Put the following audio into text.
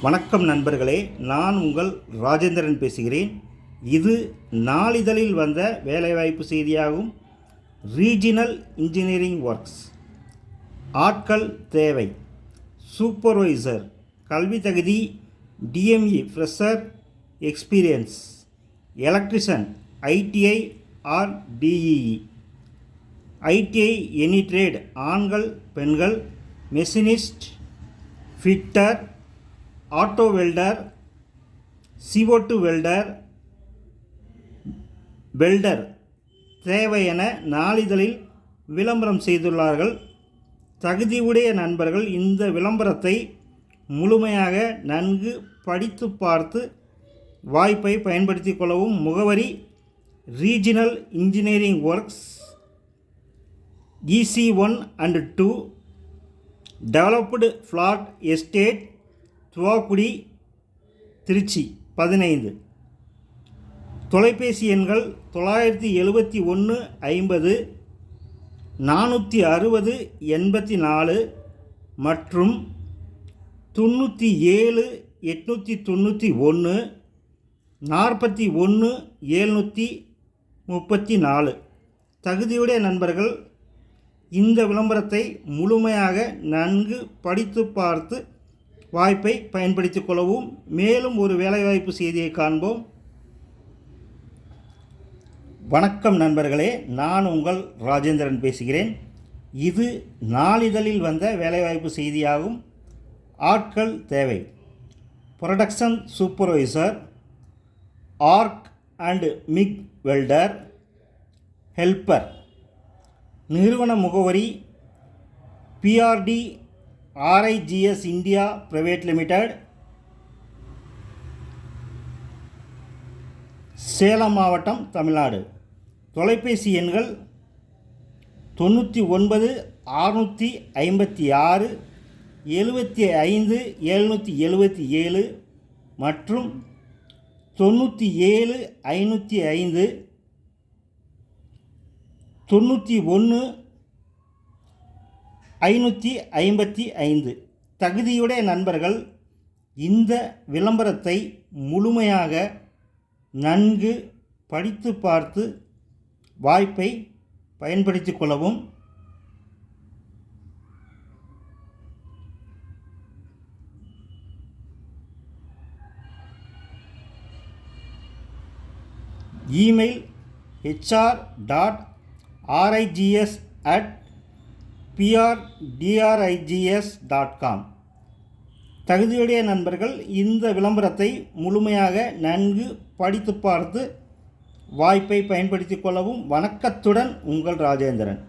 வணக்கம் நண்பர்களே, நான் உங்கள் ராஜேந்திரன் பேசுகிறேன். இது நாளிதழில் வந்த வேலைவாய்ப்பு செய்தியாகும். ரீஜினல் இன்ஜினியரிங் ஒர்க்ஸ், ஆட்கள் தேவை. சூப்பர்வைசர், கல்வி தகுதி DME fresher experience. Electrician, ITI R DEE. ITI any trade, ஆண்கள் பெண்கள். Machinist, fitter, auto welder, CO2 welder, welder தேவை என நாளிதழில் விளம்பரம் செய்துள்ளார்கள். தகுதியுடைய நண்பர்கள் இந்த விளம்பரத்தை முழுமையாக நன்கு படித்து பார்த்து வாய்ப்பை பயன்படுத்தி கொள்ளவும். முகவரி: regional engineering works, EC1 and 2, developed flat estate, Thuvakudi, Trichy 15. தொலைபேசி எண்கள் 971 50 460 84 மற்றும் 97 891 41 734. தகுதியுடைய நண்பர்கள் இந்த விளம்பரத்தை முழுமையாக நன்கு படித்து பார்த்து வாய்ப்பை பயன்படுத்திக் கொள்ளவும். மேலும் ஒரு வேலைவாய்ப்பு செய்தியை காண்போம். வணக்கம் நண்பர்களே, நான் உங்கள் ராஜேந்திரன் பேசுகிறேன். இது நாளிதழில் வந்த வேலைவாய்ப்பு செய்தியாகும். ஆட்கள் தேவை. Production supervisor, arc and MIG welder, helper. நிறுவன முகவரி: PRD RIGS India private limited, Salem மாவட்டம், தமிழ்நாடு. தொலைபேசி எண்கள் 99 656 75 777 மற்றும் 97 505 91 555. தகுதியுடைய நண்பர்கள் இந்த விளம்பரத்தை முழுமையாக நன்கு படித்து பார்த்து வாய்ப்பை பயன்படுத்தி கொள்ளவும். Email: hr.rigs@prdrigs.com. தகுதியுடைய நண்பர்கள் இந்த விளம்பரத்தை முழுமையாக நன்கு படித்து பார்த்து வாய்ப்பை பயன்படுத்தி கொள்ளவும். வணக்கத்துடன் உங்கள் ராஜேந்திரன்.